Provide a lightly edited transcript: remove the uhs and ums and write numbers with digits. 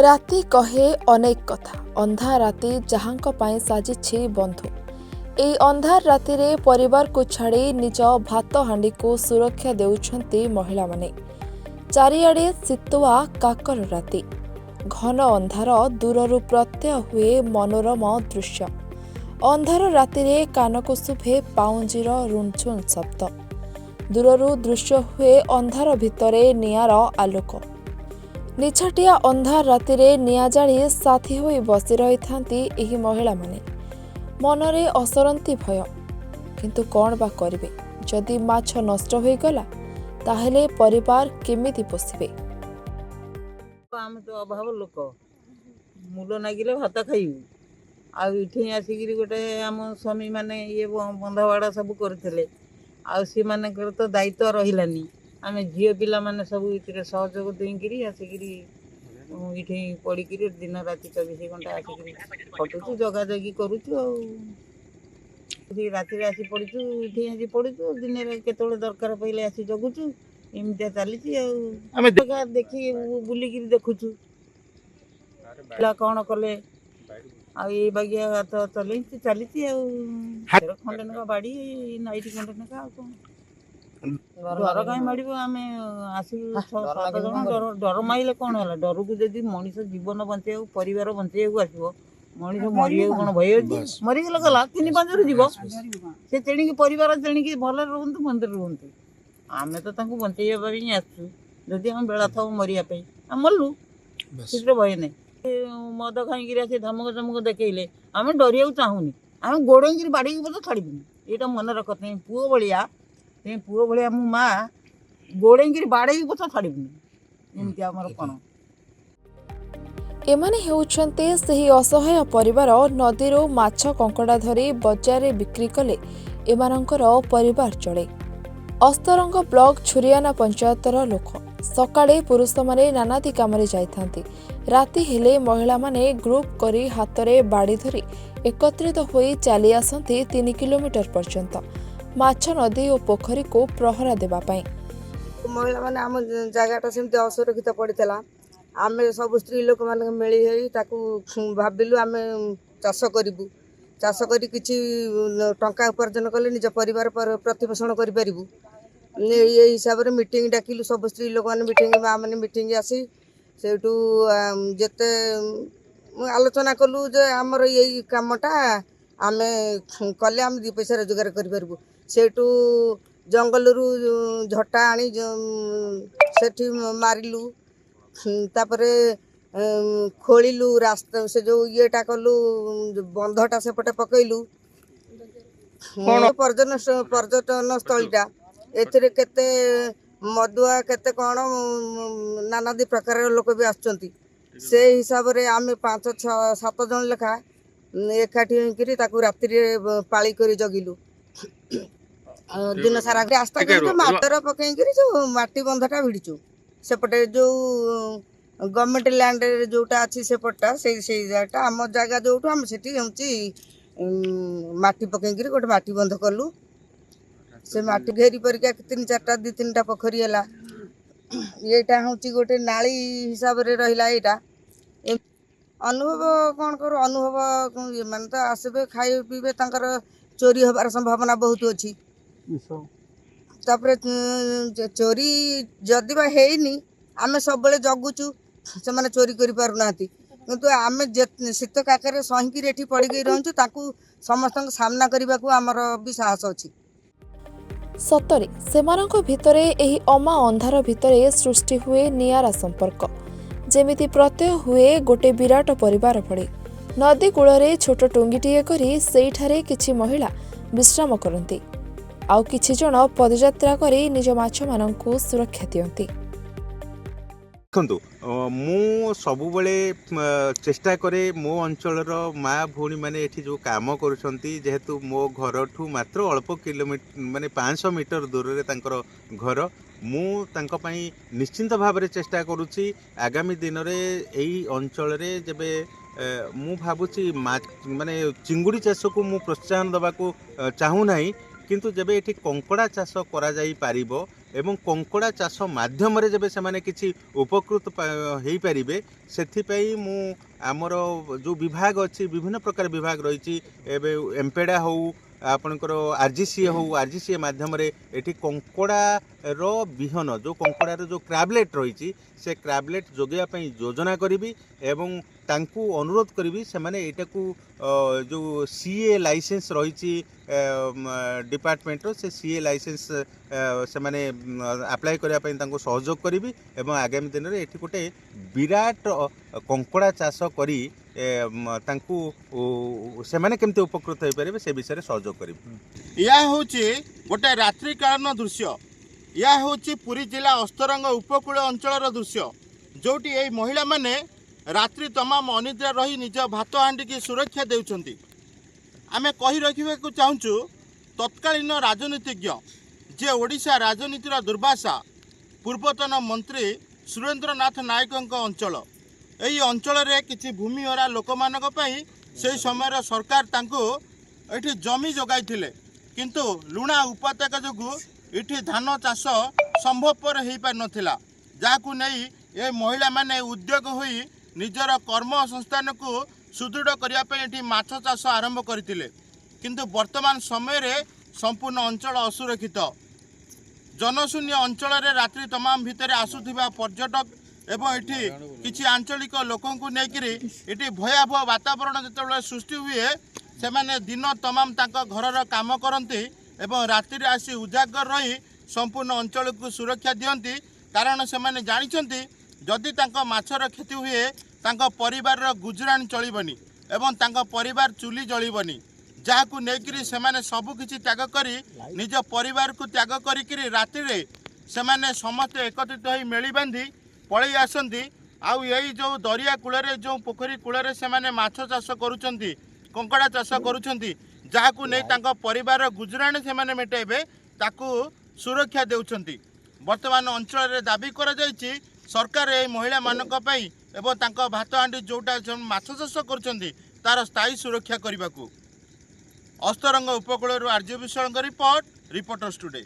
ରାତି କହେ ଅନେକ କଥା। ଅନ୍ଧାର ରାତି ଯାହାଙ୍କ ପାଇଁ ସାଜିଛି ବନ୍ଧୁ। ଏହି ଅନ୍ଧାର ରାତିରେ ପରିବାରକୁ ଛାଡ଼ି ନିଜ ଭାତ ହାଣ୍ଡିକୁ ସୁରକ୍ଷା ଦେଉଛନ୍ତି ମହିଳାମାନେ। ଚାରିଆଡ଼େ ଶୀତୁଆ କାକର ରାତି। ଘନ ଅନ୍ଧାର ଦୂରରୁ ପ୍ରତ୍ୟୟ ହୁଏ ମନୋରମ ଦୃଶ୍ୟ। ଅନ୍ଧାର ରାତିରେ କାନକୁ ଶୁଭେ ପାଉଁଜିର ରୁଣଝୁଣ ଶବ୍ଦ। ଦୂରରୁ ଦୃଶ୍ୟ ହୁଏ ଅନ୍ଧାର ଭିତରେ ନିଆଁର ଆଲୋକ। ନିଛାଟିଆ ଅନ୍ଧାର ରାତିରେ ନିଆଁ ଜାଳି ସାଥୀ ହୋଇ ବସି ରହିଥାନ୍ତି ଏହି ମହିଳାମାନେ। ମନରେ ଅସରନ୍ତି ଭୟ। କିନ୍ତୁ କ'ଣ ବା କରିବେ? ଯଦି ମାଛ ନଷ୍ଟ ହୋଇଗଲା ତାହେଲେ ପରିବାର କେମିତି ପୋଷିବେ? ଆମେ ତ ଅଭାବ ଲୋକ, ମୂଲ ନାଗିଲେ ଭାତ ଖାଇବୁ। ଆଉ ଏଠି ଆସିକିରି ଗୋଟେ ଆମ ସ୍ୱାମୀ ମାନେ ଇଏ ବନ୍ଧବାଡ଼ ସବୁ କରୁଥିଲେ, ଆଉ ସେମାନଙ୍କର ତ ଦାୟିତ୍ୱ ରହିଲାନି। ଆମେ ଝିଅ ପିଲାମାନେ ସବୁ ଏଥିରେ ସହଯୋଗ ଦେଇକିରି ଆସିକିରି ଏଠି ପଡ଼ିକିରି ଦିନ ରାତି 24 ଘଣ୍ଟା ଆସିକିରି ଖଟୁଛୁ, ଜଗାଜଗି କରୁଛୁ। ଆଉ ରାତିରେ ଆସି ପଡ଼ିଛୁ, ଏଠି ଆସି ପଡ଼ିଛୁ, ଦିନରେ କେତେବେଳେ ଦରକାର ପଡ଼ିଲେ ଆସି ଜଗୁଛୁ। ଏମିତିଆ ଚାଲିଛି। ଆଉ ଆମେ ଦେଖି ବୁଲିକିରି ଦେଖୁଛୁ ପିଲା କ'ଣ କଲେ। ଆଉ ଏଇ ବାଗିଆ ତ ଚଲେଇଛି ଚାଲିଛି। ଆଉ ଖଣ୍ଡେ ନେଖା ବାଡ଼ି, ନାଇଟି ଖଣ୍ଡେ ନେଖା। ଆଉ କ'ଣ ଡର କାହିଁ ମାଡ଼ିବ? ଆମେ ଆସିବୁ 6-7 ଜଣ। ଡର ମାଇଲେ କ'ଣ ହେଲା? ଡରକୁ ଯଦି ମଣିଷ ଜୀବନ ବଞ୍ଚେଇବାକୁ, ପରିବାର ବଞ୍ଚେଇବାକୁ ଆସିବ, ମଣିଷ ମରିବାକୁ କ'ଣ ଭୟ ଅଛି? ମରିଗଲେ ଗଲା, 3-5 ଯିବ। ସେ ତେଣିକି ପରିବାର ତେଣିକି ଭଲରେ ରୁହନ୍ତୁ, ମନ୍ଦିରରେ ରୁହନ୍ତୁ। ଆମେ ତ ତାଙ୍କୁ ବଞ୍ଚେଇବା ପାଇଁ ଆସିଛୁ। ଯଦି ଆମେ ବେଳା ଥାଉ ମରିବା ପାଇଁ, ଆମେ ମରିଲୁ, ସେଥିରେ ଭୟ ନାହିଁ। ମଦ ଖାଇକିରି ଆସି ଧମକ ଚମକ ଦେଖେଇଲେ ଆମେ ଡରିବାକୁ ଚାହୁଁନି। ଆମେ ଗୋଡ଼େଇକିରି ବାଡ଼େଇକି ବୋଧେ ଛାଡ଼ିବୁନି। ଏଇଟା ମନେ ରଖ। ପୁଅ ଭଳିଆ ମୁଁ ମା, ଗୋଡ଼େଇକିରି ବାଡ଼େଇକି ବୋଧେ ଛାଡ଼ିବୁନି। ଏମିତି ଆମର କ'ଣ? ଏମାନେ ହେଉଛନ୍ତି ସେହି ଅସହାୟ ପରିବାର। ନଦୀରୁ ମାଛ କଙ୍କଡ଼ା ଧରି ବଜାରରେ ବିକ୍ରି କଲେ ଏମାନଙ୍କର ପରିବାର ଚଳେ। ଅସ୍ତରଙ୍ଗ ବ୍ଲକ ଛୁରିଆନା ପଞ୍ଚାୟତର ଲୋକ। ସକାଳେ ପୁରୁଷମାନେ ନାନାଦି କାମରେ ଯାଇଥାନ୍ତି। ରାତି ହେଲେ ମହିଳାମାନେ ଗ୍ରୁପ କରି ହାତରେ ବାଡ଼ି ଧରି ଏକତ୍ରିତ ହୋଇ ଚାଲି ଆସନ୍ତି 3 କିଲୋମିଟର ପର୍ଯ୍ୟନ୍ତ ମାଛ, ନଦୀ ଓ ପୋଖରୀକୁ ପ୍ରହରା ଦେବା ପାଇଁ। ମହିଳାମାନେ ଆମ ଜାଗାଟା ସେମିତି ଅସୁରକ୍ଷିତ ପଡ଼ିଥିଲା। ଆମେ ସବୁ ସ୍ତ୍ରୀ ଲୋକମାନେ ମିଳି ହେଇ ତାକୁ ଭାବିଲୁ ଆମେ ଚାଷ କରିବୁ। ଚାଷ କରି କିଛି ଟଙ୍କା ଉପାର୍ଜନ କଲେ ନିଜ ପରିବାର ପ୍ରତିପୋଷଣ କରିପାରିବୁ। ଏଇ ହିସାବରେ ମିଟିଂ ଡାକିଲୁ। ସବୁ ସ୍ତ୍ରୀ ଲୋକମାନେ ମିଟିଂ, ମାଆ ମାନେ ମିଟିଂ ଆସି ସେଇଠୁ ଯେତେ ଆଲୋଚନା କଲୁ ଯେ ଆମର ଏଇ କାମଟା ଆମେ କଲେ ଆମେ 2 ପଇସା ରୋଜଗାର କରିପାରିବୁ। ସେଇଠୁ ଜଙ୍ଗଲରୁ ଝଟା ଆଣି ସେଠି ମାରିଲୁ। ତାପରେ ଖୋଳିଲୁ ରାସ୍ତା, ସେ ଯେଉଁ ଇଏଟା କଲୁ, ବନ୍ଧଟା ସେପଟେ ପକେଇଲୁ। ପର୍ଯ୍ୟଟନସ୍ଥଳୀଟା, ଏଥିରେ କେତେ ମଦୁଆ, କେତେ କ'ଣ ନାନାଦି ପ୍ରକାରର ଲୋକ ବି ଆସୁଛନ୍ତି। ସେ ହିସାବରେ ଆମେ 5-6-7 ଜଣ ଲେଖା ଏକାଠି ହେଇକିରି ତାକୁ ରାତିରେ ପାଳି କରି ଜଗିଲୁ। ଦିନ ସାରା ରାସ୍ତା କରିଛୁ, ମାଟର ପକେଇକିରି ଯେଉଁ ମାଟି ବନ୍ଧଟା ଭିଡ଼ିଛୁ। ସେପଟେ ଯେଉଁ ଗଭର୍ଣ୍ଣମେଣ୍ଟ ଲ୍ୟାଣ୍ଡରେ ଯେଉଁଟା ଅଛି ସେପଟଟା, ସେଇ ଜାଗାଟା ଆମ ଜାଗା ଯେଉଁଠୁ, ଆମେ ସେଠି ହେଉଛି ମାଟି ପକେଇକିରି ଗୋଟେ ମାଟି ବନ୍ଧ କଲୁ। ସେ ମାଟି ଘେରି ପରିକା 3-4ଟା 2-3ଟା ପୋଖରୀ ହେଲା। ଏଇଟା ହେଉଛି ଗୋଟେ ନାଳି ହିସାବରେ ରହିଲା। ଏଇଟା ଅନୁଭବ କ'ଣ କରୁ? ଅନୁଭବ ଏମାନେ ତ ଆସିବେ, ଖାଇବେ ପିଇବେ, ତାଙ୍କର ଚୋରି ହେବାର ସମ୍ଭାବନା ବହୁତ ଅଛି। ତାପରେ ଚୋରି ଯଦି ବା ହେଇନି, ଆମେ ସବୁବେଳେ ଜଗୁଛୁ, ସେମାନେ ଚୋରି କରିପାରୁନାହାନ୍ତି। କିନ୍ତୁ ଆମେ ଶୀତ କାକରେ ସହିକିରି ଏଠି ପଡ଼ିକି ରହୁଛୁ, ତାକୁ ସମସ୍ତଙ୍କ ସାମ୍ନା କରିବାକୁ ଆମର ବି ସାହସ ଅଛି। ସତରେ ସେମାନଙ୍କ ଭିତରେ ଏହି ଅମା ଅନ୍ଧାର ଭିତରେ ସୃଷ୍ଟି ହୁଏ ନିଆରା ସମ୍ପର୍କ। ଯେମିତି ପ୍ରତ୍ୟୟ ହୁଏ ଗୋଟେ ବିରାଟ ପରିବାର ଭଳି। ନଦୀ କୂଳରେ ଛୋଟ ଟୁଙ୍ଗିଟିଏ କରି ସେଇଠାରେ କିଛି ମହିଳା ବିଶ୍ରାମ କରନ୍ତି। ଆଉ କିଛି ଜଣ ପଦଯାତ୍ରା କରି ନିଜ ମାଛମାନଙ୍କୁ ସୁରକ୍ଷା ଦିଅନ୍ତି। ଦେଖନ୍ତୁ, ମୁଁ ସବୁବେଳେ ଚେଷ୍ଟା କରେ ମୋ ଅଞ୍ଚଳର ମା ଭଉଣୀମାନେ ଏଠି ଯେଉଁ କାମ କରୁଛନ୍ତି, ଯେହେତୁ ମୋ ଘରଠୁ ମାତ୍ର ଅଳ୍ପ କିଲୋମିଟର, ମାନେ 500 ମିଟର ଦୂରରେ ତାଙ୍କର ଘର, ମୁଁ ତାଙ୍କ ପାଇଁ ନିଶ୍ଚିନ୍ତ ଭାବରେ ଚେଷ୍ଟା କରୁଛି। ଆଗାମୀ ଦିନରେ ଏଇ ଅଞ୍ଚଳରେ ଯେବେ ମୁଁ ଭାବୁଛି ମାନେ ଚିଙ୍ଗୁଡ଼ି ଚାଷକୁ ମୁଁ ପ୍ରୋତ୍ସାହନ ଦେବାକୁ ଚାହୁଁନାହିଁ, किंतु जब ये कंकड़ा चाष करा जाई पारिबो एवं कंकड़ा चाष माध्यम रे जब से किसी उपकृत हो पारे से मु आमर जो विभाग अच्छी विभिन्न प्रकार विभाग रही एमपेडा हो आपणकर आरजीसी हो आरजीसी माध्यम रे एठी कंकड़ार विहन जो कंकड़ार जो क्राबलेट रही से क्राबलेट जोगेया योजना करी एवं तांकू अनुरोध करी से माने एटा को जो सीए लाइसेंस रही डिपार्टमेंट रो से सीए लाइसेंस से माने अप्लाई करिया पई तांको सहयोग करी एवं आगामी दिन रे एठी गोटे विराट कंकड़ा चाष करी तांकू से माने केमते उपकृत हो पारे से विषय सहयोग करी। यह होची गोटे रात्रिकालीन दृश्य यह होची पुरी जिला अस्तरंग उपकूल अंचल दृश्य जोटी ए महिला माने रात्रि तमाम अनिद्रा रही निज भात हांडी की सुरक्षा देउछंती। आमे कही रखिबाकू चाहूचु तत्कालीन राजनीतिज्ञ जे ओडिशा राजनीतिर दुर्भाषा पूर्वतन मंत्री सुरेंद्रनाथ नायक अंचल यही अंचल रे किछि भूमिहरा लोक मानक पई से समय सरकार तांको एठी जमी जोगाई थिले किंतु लुणा उपत्यका जोगु एठी धान चाष संभवपर हो पार नथिला जाकू नहीं ए महिला माने उद्योग होई निजर कर्म संस्थान को सुदृढ़ करने एठी माछ चाष आरंभ करथिले किंतु वर्तमान समय रे संपूर्ण अंचल असुरक्षित जनशून्य अंचल रे रात्रि तमाम भितर आसुथिबा पर्यटक एवं एठी किछि आंचलिक लोकंकु नेकिरी एठी भयावह वातावरण जेतेबेले सृष्टि हुए से माने दिन तमाम तांका घरर काम करती एवं रात्रि आसी उजागर रही संपूर्ण अंचल को सुरक्षा दियंती कारण से माने जानिछंती जदि तांका माछर क्षति हुए तांका परिवार गुजरान चलिबनी एवं तांका परिवार चुली जलिबनी जहाकू नेकिरी से माने सबु किछि त्याग करी निज परिवार को त्याग करिकिरी रात्रि रे से माने समस्त एकत्रित होई मेली बांधी पळै आसंती आउ यही जो दरिया कूलरे जो पोखरी कूलरे से माने माछ चाष करूछंती कंकड़ा चाष करूछंती जहाकू नै तांका परिवार गुजरान से माने मेटाइबे ताकू सुरक्षा देउछंती। वर्तमान अंचल रे दाबी करा जायछि सरकार ए महिला मानक पई एवं तांका भात हांडी जोटा माछ चाष करूछंती तार स्थायी सुरक्षा करबाकू। अस्तरंग उपकूल आरजे विश्वाल रिपोर्टर्स टुडे।